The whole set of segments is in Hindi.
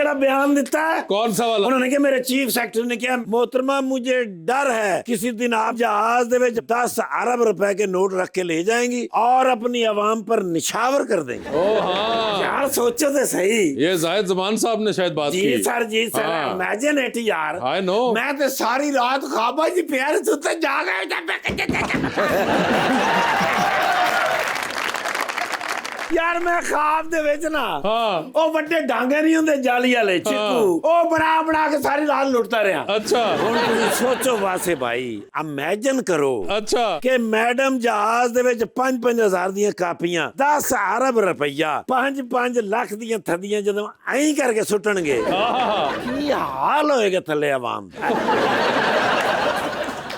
जेड़ा बयान दिता है। कौन सा वाला? उन्होंने कहा मेरे चीफ सेक्रेटरी ने कहा मोहतरमा मुझे डर है किसी दिन आप जहाज दे विच 10 अरब रुपए के नोट रख के ले जाएंगी और अपनी आवाम पर निछावर कर देंगे। ओ हाँ यार सोचो तो सही। ये जाहिद जमान साहब ने शायद बात जी की। सर इमेजिन इट यार। I know. मैं तो सारी रात ख्वाबा जी प्यार सुते जाग यार मैं ख्वाब दे विच ना ओ बड़े डांगे नहीं होंदे जाली वाले चिकू ओ बना के सारी रात लुटता रहा। अच्छा हुण तुसीं सोचो वासे भाई इमेजिन करो अच्छा कि मैडम जहाज दे विच 5-5 हज़ार दियां कापियां 10 अरब रुपया 5-5 लाख दियां थदियां जदों ऐं करके सुट्टणगे की हाल होएगा थल्ले आवाम दा।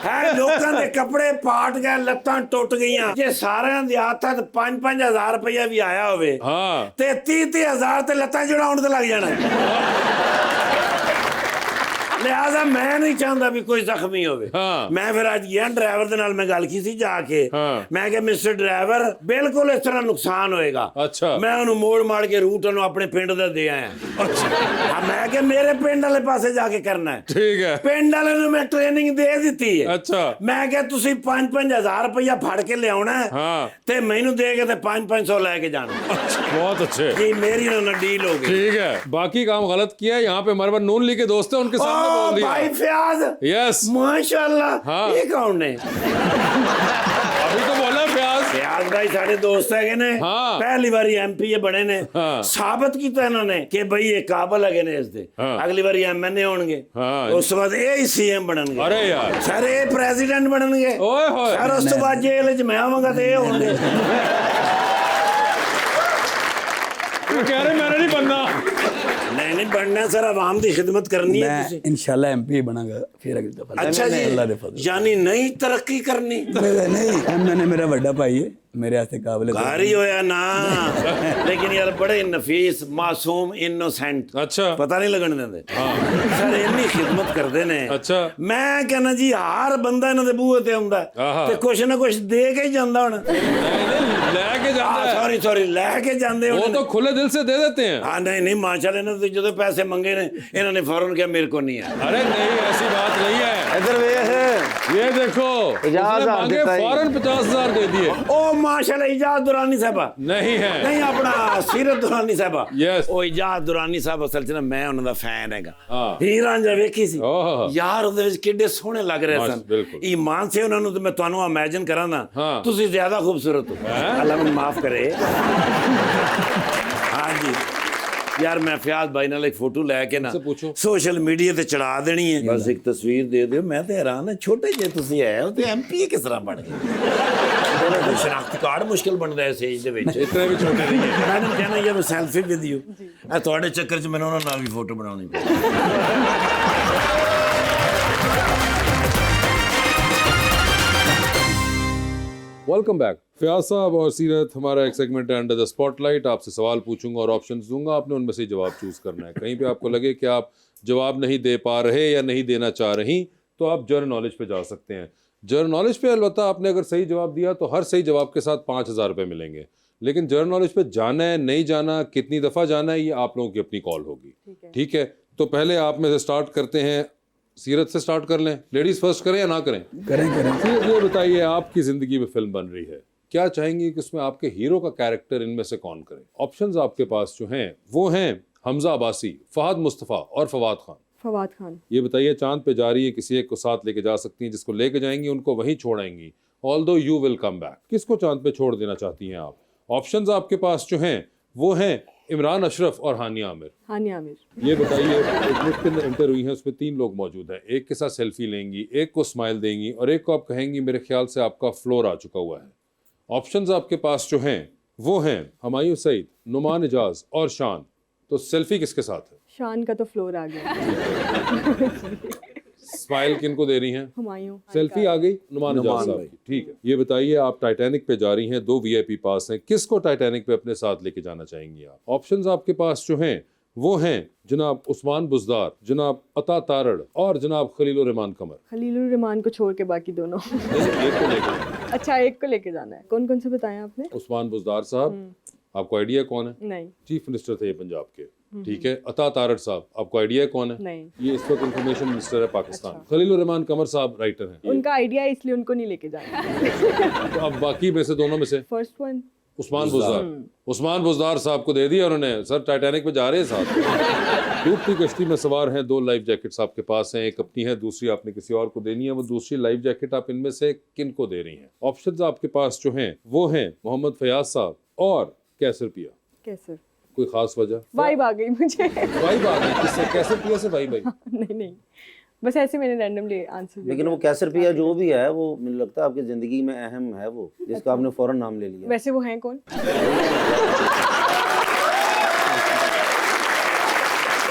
है लोगों के कपड़े पाट गए लत्तां टुट गईयां जे सारिਆਂ ਦੇ ਹੱਥਾਂ 5-5 हज़ार रुपया भी आया होवे ते 30 हज़ार ते लत्तां जुड़ाउण ते लग जाना। लिहाजा मैं नहीं चाहता भी कोई जख्मी होवे। मैं फिर आज गया ड्राइवर दे नाल मैं गल की सी जाके मैं कहा मिस्टर ड्राइवर बिल्कुल इस तरह नुकसान होएगा। अच्छा मैं उन्होंने मोड़ मार के रूट उन्होंने अपने पिंड दा दे आया। अच्छा मैं कहा मेरे पिंड वाले पासे जाके करना है। ठीक है पिंड वाले ने मैं ट्रेनिंग दे दी है। अच्छा मैं कहा तुसी 5-5 हज़ार रुपया फड़ के ले आना है ते मैनू दे के ते 500 लेके जाना। बहुत अच्छे जी मेरी ना डील हो गई। ठीक है बाकी काम गलत किया यहाँ पे हमारे नून लीग के दोस्त हैं उनके सामने बोल दिया। भाई फयाज यस माशाल्लाह ये कौन है? अभी तो बोला फयाज भाई साढ़े दोस्त है ने पहली बारी एमपी बने ने साबित किया इन्होंने कि भाई ये काबिल है ने इस दे अगली बारी एमएनए होंगे उस बाद ये सीएम बननगे। अरे यार सर ये प्रेसिडेंट बननगे सर उस तो बाद जेल च मैं आवांगा ते ये होंगे। कह रहे मैंने नहीं बनना। नहीं बनना सर आवाम की खिदमत करनी है। इंशाल्लाह एमपी बनांगा फिर अगली दफा। अच्छा जी यानी नई तरक्की करनी नहीं मैंने मेरा बड़ा भाई है मेरे आस्ते काबिल कारी होया ना लेकिन यार बड़े नफीस मासूम इनोसेंट अच्छा पता नहीं लगन देंदे सर इन्नी खिदमत करते ने। अच्छा मैं कहना जी हर बंदा इन्हां दे बूहे ते आउंदा ते कुछ ना कुछ दे के ही जांदा हुण लेके जांदा है। सॉरी लेके जांदे वो तो खुले दिल से दे देते हैं। हां नहीं माशाल्लाह इन्होंने तो जो पैसे मंगे ने इन्होंने फौरन कहा मेरे को नहीं है। अरे नहीं ऐसी बात नहीं है। इधर ये देखो मांगे फौरन 50,000 दे दिए। ओ माशाल्लाह इजाज दुरानी साहबा नहीं है नहीं अपना सीरत दुरानी साहबा ओ इजाज दुरानी साहब असल च ना मैं उन्हां दा फैन हैगा। हीर रांझा वेखी सी यार ਉਹਦੇ ਵਿੱਚ ਕਿੱਡੇ ਸੋਹਣੇ ਲੱਗ ਰਹੇ ਸਨ। ईमान से उन्होंने तो मैं ਤੁਹਾਨੂੰ इमेजिन करा ना ਤੁਸੀਂ ज्यादा खूबसूरत हो अल्लाह ਮੈਨੂੰ माफ करे। हाँ जी यार मैं फयाज भाई नाल एक फोटो लैके ना सोशल मीडिया ते चढ़ा देनी है बस एक तस्वीर दे दियो। मैं तो हैरान है छोटे जे तुसी है ते एमपी किस तरह बन गए। शनाख्ती कार्ड मुश्किल बनता है इस एज दे विच इतने भी छोटे नहीं है। मैडम कहना यार सैल्फी विद यू ए ਤੁਹਾਡੇ ਚੱਕਰ 'ਚ ਮੈਨੂੰ ਉਹਨਾਂ ਨਾਲ ਵੀ फोटो बनानी पई। Welcome back. फयाज साहब और सीरत हमारा एक सेगमेंट है अंडर द स्पॉटलाइट। आपसे सवाल पूछूंगा और ऑप्शंस दूंगा आपने उनमें से जवाब चूज करना है। कहीं पे आपको लगे कि आप जवाब नहीं दे पा रहे या नहीं देना चाह रही तो आप जनरल नॉलेज पे जा सकते हैं। जनरल नॉलेज पे अलबत्ता आपने अगर सही जवाब दिया तो हर सही जवाब के साथ 5,000 रुपये मिलेंगे। लेकिन जनरल नॉलेज पे जाना है नहीं जाना कितनी दफ़ा जाना है ये आप लोगों की अपनी कॉल होगी। ठीक है तो पहले आप में से स्टार्ट करते हैं। सीरत से स्टार्ट कर लें। लेडीज फर्स्ट करें या ना करें? करें। ये बताइए आपकी जिंदगी में फिल्म बन रही है क्या चाहेंगे कि उसमें आपके हीरो का कैरेक्टर इनमें से कौन करे? ऑप्शंस आपके पास जो हैं वो हैं हमजा अब्बासी, फहद मुस्तफ़ा और फवाद खान। फवाद खान। ये बताइए चांद पे जा रही है किसी एक को साथ लेके जा सकती हैं जिसको लेके जाएंगी उनको वहीं छोड़ाएंगी although you will come back. किसको चांद पे छोड़ देना चाहती हैं आप? ऑप्शंस आपके पास जो हैं वो हैं इमरान अशरफ और हानिया आमिर। हानिया आमिर। ये बताइए एक लिस्ट के अंदर एंटर हुई है उसमें 3 लोग मौजूद हैं। एक के साथ सेल्फी लेंगी एक को स्माइल देंगी और एक को आप कहेंगी मेरे ख्याल से आपका फ्लोर आ चुका हुआ है। ऑप्शंस आपके पास जो हैं वो हैं हुमायूं सईद, नुमान इजाज और शान। तो सेल्फी किसके साथ है? शान का तो फ्लोर आ गया। स्माइल किनको दे रही हैं? हुमायूं। सेल्फी आ गई नुमान इजाज साहब की। ठीक है ये बताइए आप टाइटैनिक पे जा रही हैं 2 VIP पास हैं किसको टाइटैनिक पे अपने साथ लेके जाना चाहेंगी आप? ऑप्शंस आपके पास जो हैं वो हैं जनाब उस्मान बुज़दार, जनाब अता तारड़ और जनाब खलीलुर रहमान कमर। खलीलुर रहमान को छोड़ के बाकी दोनों। एक को लेके अच्छा एक को लेके जाना है। कौन कौन से बताया आपने? उस्मान बुज़दार साहब आपको आइडिया कौन है? नहीं। चीफ मिनिस्टर थे पंजाब के। ठीक है। अता तारड़ साहब, आपको आइडिया है कौन है? नहीं। ये इस वक्त इंफॉर्मेशन मिनिस्टर है पाकिस्तान। अच्छा। खलीलुर रहमान कमर साहब राइटर हैं। उनका आइडिया है इसलिए उनको नहीं लेके जाना। तो अब बाकी में से दोनों में से फर्स्ट वन उस्मान बुज़दार, उस्मान बुज़दार साहब को दे दिया उन्होंने। सर टाइटैनिक में जा रहे हैं साथ। डूबती कश्ती में सवार हैं, 2 लाइफ जैकेट्स आपके पास हैं, एक अपनी है, दूसरी आपने किसी और को देनी है। वो दूसरी लाइफ जैकेट आप इनमें से किन को दे रही हैं? ऑप्शंस आपके पास जो हैं वो हैं मोहम्मद फयाज साहब और कैसर पिया। कैसर कोई खास वजह? वाइब आ गई मुझे। वाइब आ गई किससे? कैसर पिया से वाइब आई? नहीं बस ऐसे मैंने रैंडमली आंसर दिया। लेकिन वो कैसर पिया जो भी है वो मुझे लगता है आपकी जिंदगी में अहम है, वो जिसका आपने फौरन नाम ले लिया। वैसे वो हैं कौन?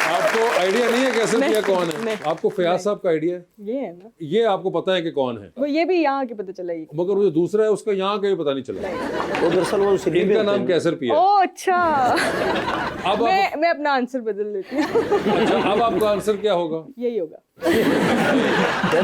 आपको आइडिया नहीं है कैसर पिया कौन है? नहीं। आपको फयाज साहब का आइडिया है? ये है ना, ये आपको पता है कि कौन है, वो ये भी यहाँ आके पता चला ये। मगर वो जो दूसरा है उसका यहाँ का भी पता नहीं चला। वो दरअसल वो सिटी इनका नाम कैसर पिया है। ओ अच्छा। अब मैं अपना आंसर बदल लेती हूँ। अच्छा, अब आपका आंसर क्या होगा? यही होगा।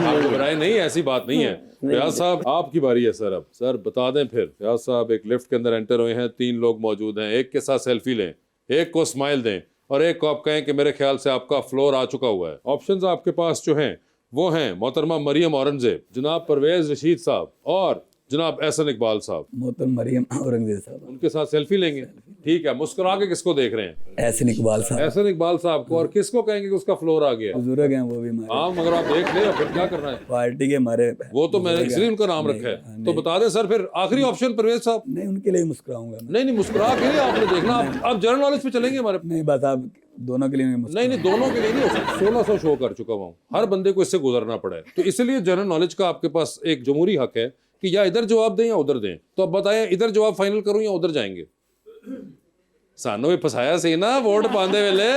आप घबराए नहीं, ऐसी बात नहीं है। फयाज साहब आपकी बारी है सर। अब सर बता दें फिर। फयाज साहब एक लिफ्ट के अंदर एंटर हुए हैं, 3 लोग मौजूद हैं। एक के साथ सेल्फी लें, एक को स्माइल दें और एक को आप कहें कि मेरे ख्याल से आपका फ्लोर आ चुका हुआ है। ऑप्शंस आपके पास जो हैं वो हैं मोहतरमा मरियम औरंगजेब, जनाब परवेज रशीद साहब और जनाब एहसन इकबाल साहब। मोहतरम मरियम औरंगजेब साहब। उनके साथ सेल्फी लेंगे, ठीक है। मुस्कुरा के किसको देख रहे हैं? एहसन इकबाल साहब। एहसन इकबाल साहब को। और किसको कहेंगे कि उसका फ्लोर आ गया? बुजुर्ग हैं वो भी हमारे, हाँ, मगर आप देख ले, फिर क्या करना है? पार्टी के हमारे। वो तो मैंने इसलिए उनका नाम रखा है। तो बता दें सर फिर आखिरी ऑप्शन परवेज साहब। नहीं, उनके लिए मुस्कुराऊंगा मैं। नहीं, मुस्कुरा के लिए आपने देखना। आप जनरल नॉलेज पे चलेंगे हमारे? नहीं, बस आप दोनों के लिए नहीं, दोनों के लिए नहीं। 1600 शो कर चुका हूँ, हर बंदे को इससे गुजरना पड़ा है। तो इसलिए जनरल नॉलेज का आपके पास एक जमहूरी हक है कि या इधर जवाब दें या उधर दें। तो अब बताएं, इधर जवाब फाइनल करूं या उधर जाएंगे? सानू भी फसाया सी ना वोट पांदे वेले।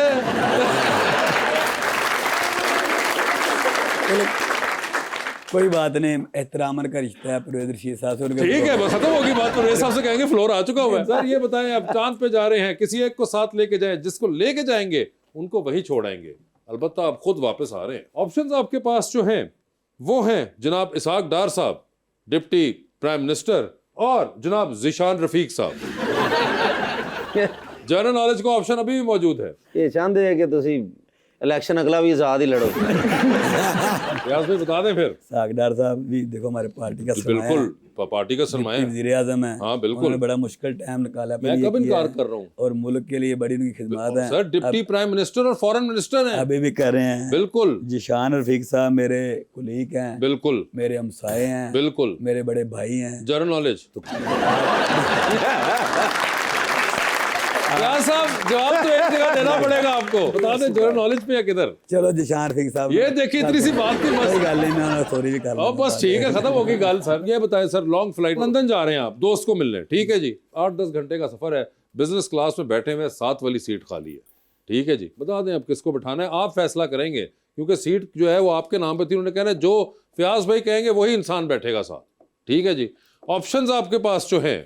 कोई बात नहीं, एहतरामन का रिश्ता है परवेज रशीद साहब से। ठीक है, बस खत्म होगी बात। परवेज साहब से कहेंगे फ्लोर आ चुका हुआ है। सर ये बताएं, आप चांद पे जा रहे हैं, किसी एक को साथ लेके जाएं, जिसको लेके जाएंगे उनको वही छोड़ाएंगे, अलबत्ता आप खुद वापस आ रहे हैं। ऑप्शंस आपके पास जो हैं वो हैं जनाब इसहाक डार साहब, डिप्टी प्राइम मिनिस्टर, और जनाब ज़ीशान रफीक साहब। जनरल नॉलेज का ऑप्शन अभी भी मौजूद है। ये चाहते हैं कि ਤੁਸੀਂ इलेक्शन अगला भी आजाद ही लड़ो। रियाज भाई बता दें फिर। सागदार साहब भी देखो हमारे पार्टी का सरमाया है। बिल्कुल पार्टी का सरमाया है। वज़ीर आज़म है। हाँ, बिल्कुल। उन्होंने बड़ा मुश्किल टाइम निकाला, मैं कब इनकार कर रहा हूँ? और मुल्क के लिए बड़ी उनकी खिदमत है। सर डिप्टी प्राइम मिनिस्टर और फॉरेन मिनिस्टर हैं। अभी भी कर रहे हैं। बिल्कुल। ज़ीशान रफीक साहब मेरे कुलीग हैं। बिल्कुल। मेरे हमसाए हैं। बिल्कुल। मेरे बड़े भाई हैं। जनरल नॉलेज क्या साहब, जवाब तो एक जगह देना पड़ेगा आपको। बता दें जनरल नॉलेज पे या किधर? चलो ज़ीशान रफीक साहब, ये देखिए इतनी सी बात थी बस। कोई गल नहीं, मैं सॉरी भी कर अब बस ठीक है, खत्म होगी गल। सर ये बताएं सर, लॉन्ग फ्लाइट लंदन जा रहे हैं आप, दोस्त को मिलने, ठीक है जी, 8-10 घंटे का सफर है, बिजनेस क्लास में बैठे हुए, 7 वाली सीट खाली है, ठीक है जी। बता दें अब किसको बिठाना है, आप फैसला करेंगे, क्योंकि सीट जो है वो आपके नाम पर थी। उन्होंने कहना है जो फयाज भाई कहेंगे वही इंसान बैठेगा साथ, ठीक है जी। ऑप्शंस आपके पास जो है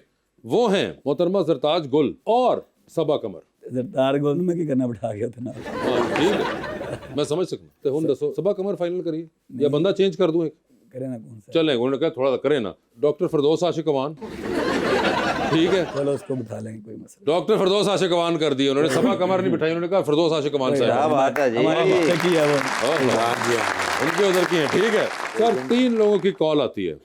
वो हैं मोहतरमा जरताज गुल और सबा कमर। जरतार गोल में की करना बिठा गया था ना। हाँ, ठीक है, मैं समझ सकता। तो हम दसो सबा कमर फाइनल करिए या बंदा चेंज कर दूं एक? करे ना कौन सा? चलें, उन्होंने कहा थोड़ा सा करें ना। डॉक्टर फिरदौस आशिक अवान, ठीक है, चलो उसको बिठा लेंगे, कोई मसला डॉक्टर फिरदौस आशिक अवान कर दिए उन्होंने। सबा कमर नहीं बिठाई, उन्होंने कहा फिरदौस आशिक अवान क्या साहब। बात है जी। हमारे बच्चे की है वो। उनके उधर की है, ठीक है। सर 3 लोगों की कॉल आती है,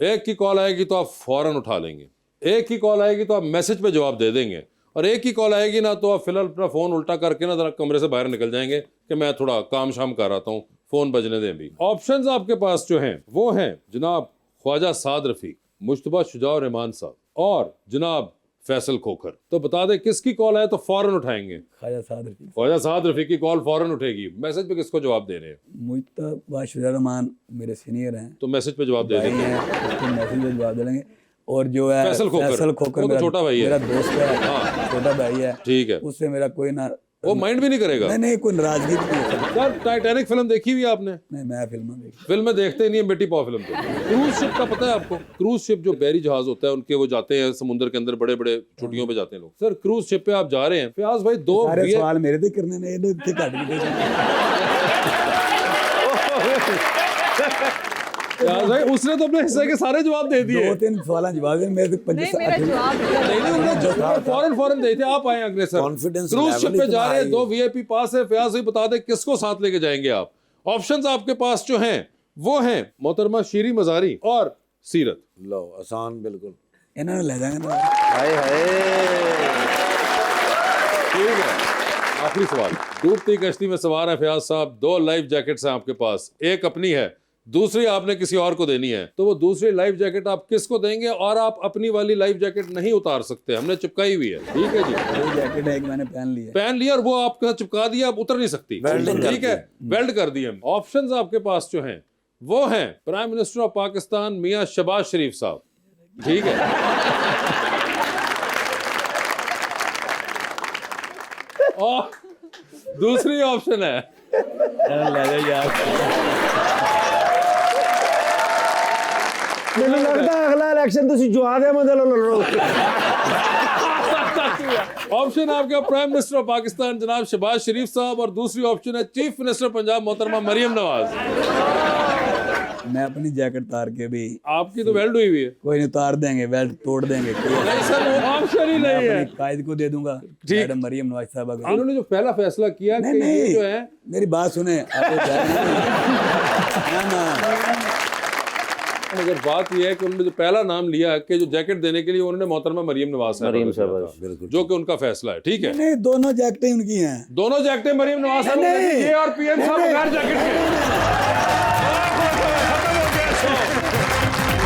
एक की कॉल आएगी तो आप फौरन उठा लेंगे, एक की कॉल आएगी तो आप मैसेज पे जवाब दे देंगे, और एक ही कॉल आएगी ना तो आप फिलहाल अपना फ़ोन उल्टा करके ना जरा कमरे से बाहर निकल जाएंगे कि मैं थोड़ा काम शाम कर रहा हूँ, फ़ोन बजने दें भी। ऑप्शंस आपके पास जो हैं वो हैं जनाब ख्वाजा साद रफ़ीक, मुश्तबा शुजा रहमान साहब और जनाब फैसल खोखर। तो बता दें किसकी कॉल है तो फौरन उठाएंगे? ख्वाजा साद रफीक। ख्वाजा साद रफ़ीक की कॉल फौरन उठेगी। मैसेज पे किसको जवाब दे रहे हैं? मुश्तबा शुजा रहमान मेरे सीनियर हैं, तो मैसेज पे जवाब दे भाई देंगे। हैं, उसको मैसेज में जवाब दे देंगे। और जो है फैसल खोखर, वो तो छोटा भाई है। मेरा दोस्त है, हाँ। छोटा भाई है, ठीक है, उससे मेरा कोई ना, वो माइंड भी नहीं करेगा। नहीं कोई नाराजगी नहीं है। सर टाइटैनिक फिल्म देखी हुई है आपने? नहीं, मैं फिल्म देखी। फिल्में देखते नहीं है, बेटी पाव फिल्म तो। क्रूज शिप का पता है आपको? क्रूज शिप जो बहरी जहाज होता है उनके, वो जाते हैं समुद्र के अंदर, बड़े बड़े छुट्टियों पे जाते हैं लोग। सर क्रूज शिप पे आप जा रहे हैं, फयाज भाई दो सारे सवाल मेरे से करने ने, ये घट गए। फयाज भाई उसने तो अपने हिस्से के सारे जवाब दे दिए। 2-3 सवाल जवाब है मेरे तो नहीं मेरा जवाब नहीं उन्होंने फौरन दे थे। आप आए अगले sir, Confidence cruise level ship पे जा रहे हैं, इतना 2 वीआईपी पास है। फयाज भाई बता दे किसको साथ लेके जाएंगे आप। ऑप्शंस आपके पास जो हैं वो हैं मोहतरमा शीरी मजारी और सीरत। लो आसान बिल्कुल। इन्होंने ले जाएंगे ना। हाय हाय। ठीक है, आखिरी सवाल। डूबती कश्ती में सवार है फयाज साहब, 2 लाइफ जैकेट्स हैं आपके पास, एक अपनी है, दूसरी आपने किसी और को देनी है। तो वो दूसरी लाइफ जैकेट आप किसको देंगे? और आप अपनी वाली लाइफ जैकेट नहीं उतार सकते, हमने चिपकाई हुई है। ठीक है जी, वो जैकेट है एक मैंने पहन लिया और वो आपके साथ चिपका दिया, अब उतर नहीं सकती। वेल्डिंग कर ठीक है, वेल्ड कर दिए हम। ऑप्शंस आपके पास जो हैं वो हैं प्राइम मिनिस्टर ऑफ पाकिस्तान मियां शहबाज शरीफ साहब। ठीक है, और दूसरी ऑप्शन है ले जाओ यार। ਮੈਨੂੰ ਲੱਗਦਾ ਅਗਲਾ ਇਲੈਕਸ਼ਨ ਤੁਸੀਂ ਜਵਾਦ ਅਹਿਮਦ ਨਾਲ ਲੜੋਗੇ। ऑप्शन आपका प्राइम मिनिस्टर ऑफ पाकिस्तान जनाब शहबाज शरीफ साहब, और दूसरी ऑप्शन है चीफ मिनिस्टर पंजाब मोहतरमा मरियम नवाज। मैं अपनी जैकेट उतार के भी, आपकी तो वेल्ड हुई हुई है। कोई नहीं उतार देंगे, बेल्ट तोड़ देंगे। नहीं सर, वो ऑप्शन ही नहीं है। कायद को दे दूंगा, मैडम मरियम नवाज साहब। उन्होंने जो पहला फैसला किया कि ये जो है, मेरी बात सुने अगर बात यह है कि उन्होंने जो पहला नाम लिया कि जो जैकेट देने के लिए उन्होंने मोहतरमा मरियम नवाज साहब मरियम जो कि उनका फैसला है। ठीक है, नहीं, दोनों जैकेटें उनकी हैं। दोनों जैकेटें मरियम नवाज साहब ने दी और पीएम साहब बगैर जैकेट के।